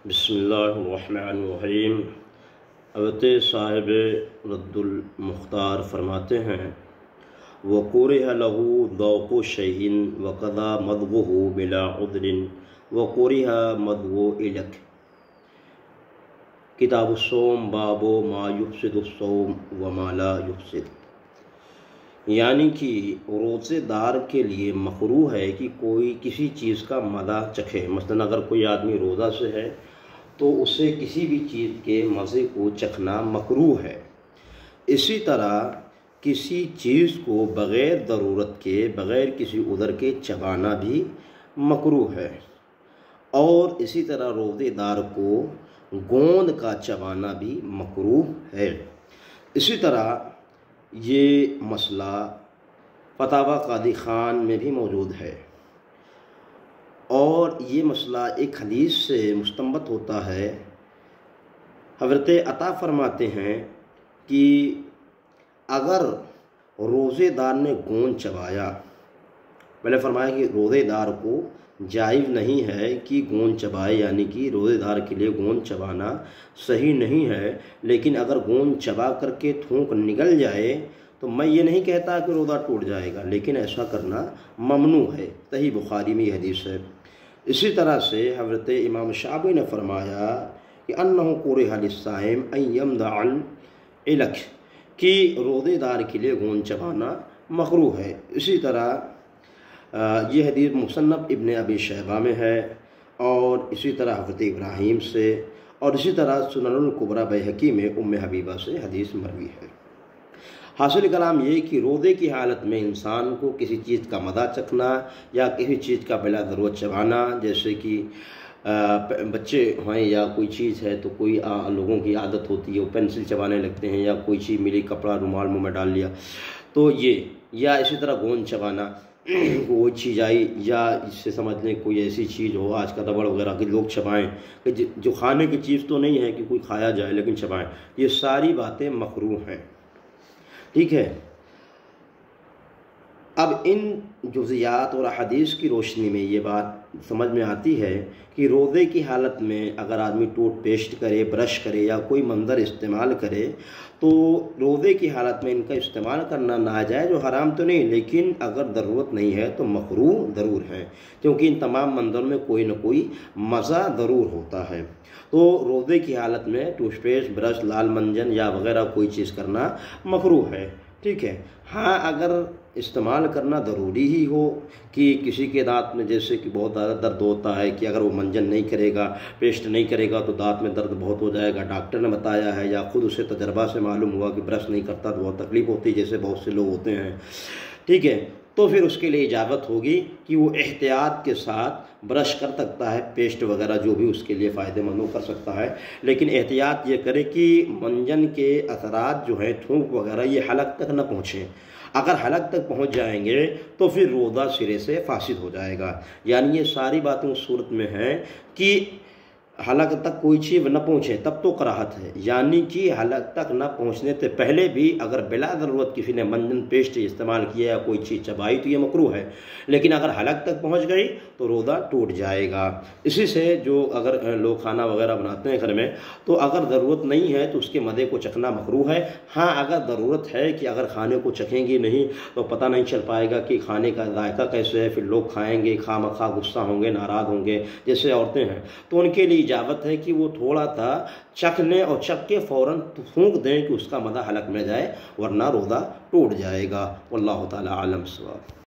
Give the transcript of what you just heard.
बिस्मिल्लाहिर्रहमानिर्रहीम। हज़रत साहिब रद्दुल मुख्तार फरमाते हैं, वक़ुरिह लहू ज़ौक़ु शैइन वक़ज़ा मज़ग़ुहु बिला उज़्रिन वक़ुरिह मज़ग़ु इलक। किताबुस्सौम बाबो मा युफ़सिदुस्सौम व मा ला युफ़सिद। यानी कि रोज़ेदार के लिए मकरूह है कि कोई किसी चीज़ का मज़ा चखे। मसलन अगर कोई आदमी रोज़ा से है तो उसे किसी भी चीज़ के मज़े को चखना मकरूह है। इसी तरह किसी चीज़ को बग़ैर ज़रूरत के, बग़ैर किसी उज़र के चबाना भी मकरूह है। और इसी तरह रोज़ेदार को गोंद का चबाना भी मकरूह है। इसी तरह ये मसला फतावा कादी खान में भी मौजूद है और ये मसला एक हदीस से मुस्तंबत होता है। हज़रत अता फरमाते हैं कि अगर रोज़ेदार ने गोंद चबाया, पहले फरमाया कि रोज़ेदार को जायज़ नहीं है कि गोंद चबाए, यानी कि रोज़ेदार के लिए गोंद चबाना सही नहीं है। लेकिन अगर गोंद चबा करके थूक निकल जाए तो मैं ये नहीं कहता कि रोज़ा टूट जाएगा, लेकिन ऐसा करना ममनू है। सही बुखारी में ये हदीस है। इसी तरह से हज़रत इमाम शाफ़ी ने फरमाया कि अन्नहु कुरिहा लिस्साइम अन यमदअल इलक, कि रोज़ेदार के लिए गोंद चबाना मकरूह है। इसी तरह ये हदीस मुसन्नफ़ इब्न अबी शैबा में है और इसी तरह हज़रत इब्राहीम से, और इसी तरह सुननुल कुबरा बैहक़ी में उम्मे हबीबा से हदीस मरवी है। हासिल कलाम ये कि रोज़े की हालत में इंसान को किसी चीज़ का मज़ा चखना या किसी चीज़ का बिला ज़रूरत चबाना, जैसे कि बच्चे हैं या कोई चीज़ है तो कोई लोगों की आदत होती है वो पेंसिल चबाने लगते हैं, या कोई चीज़ मिली कपड़ा रुमाल मुँह में डाल लिया तो ये, या इसी तरह गोंद चबाना वो चीज़ आई, या इससे समझ लें कोई ऐसी चीज़ हो आज का रबड़ वगैरह कि लोग चबाएँ, कि जो खाने की चीज़ तो नहीं है कि कोई खाया जाए लेकिन चबाएँ, ये सारी बातें मकरूह हैं। ठीक है। अब इन जुज़ियात और हदीस की रोशनी में ये बात समझ में आती है कि रोज़े की हालत में अगर आदमी टूथपेस्ट करे, ब्रश करे या कोई मंजर इस्तेमाल करे तो रोज़े की हालत में इनका इस्तेमाल करना नाजायज़ और हराम तो नहीं, लेकिन अगर ज़रूरत नहीं है तो मकरूह ज़रूर है, क्योंकि इन तमाम मंजरों में कोई ना कोई मज़ा ज़रूर होता है। तो रोज़े की हालत में टूथपेस्ट, ब्रश, लाल मंजन या वगैरह कोई चीज़ करना मकरूह है। ठीक है। हाँ, अगर इस्तेमाल करना ज़रूरी ही हो कि किसी के दांत में जैसे कि बहुत ज़्यादा दर्द होता है कि अगर वो मंजन नहीं करेगा, पेस्ट नहीं करेगा तो दांत में दर्द बहुत हो जाएगा, डॉक्टर ने बताया है या ख़ुद उसे तजर्बा से मालूम हुआ कि ब्रश नहीं करता तो बहुत तकलीफ़ होती है, जैसे बहुत से लोग होते हैं। ठीक है। तो फिर उसके लिए इजाज़त होगी कि वो एहतियात के साथ ब्रश कर सकता है, पेस्ट वगैरह जो भी उसके लिए फ़ायदेमंद हो कर सकता है, लेकिन एहतियात ये करे कि मंजन के असरात जो हैं, थूक वगैरह, ये हलक तक न पहुँचें। अगर हलक तक पहुँच जाएंगे तो फिर रोज़ा सिरे से फासिद हो जाएगा। यानी ये सारी बातें उस सूरत में हैं कि हलक तक कोई चीज़ न पहुँचे तब तो कराहत है, यानी कि हलक तक न पहुँचने से पहले भी अगर बिला ज़रूरत किसी ने मंजन पेस्ट इस्तेमाल किया या कोई चीज़ चबाई तो ये मकरूह है, लेकिन अगर हलक तक पहुँच गई तो रोज़ा टूट जाएगा। इसी से जो अगर लोग खाना वगैरह बनाते हैं घर में तो अगर ज़रूरत नहीं है तो उसके मज़े को चखना मकरूह है। हाँ, अगर ज़रूरत है कि अगर खाने को चखेंगे नहीं तो पता नहीं चल पाएगा कि खाने का जायका कैसे है, फिर लोग खाएँगे खामखा गुस्सा होंगे, नाराज़ होंगे, जैसे औरतें हैं, तो उनके लिए इजाज़त है कि वो थोड़ा सा चख लें और चख के फ़ौरन फूंक दें कि उसका मज़ा हलक में जाए, वरना रोज़ा टूट जाएगा। वल्लाहु ताला आलम सवाब।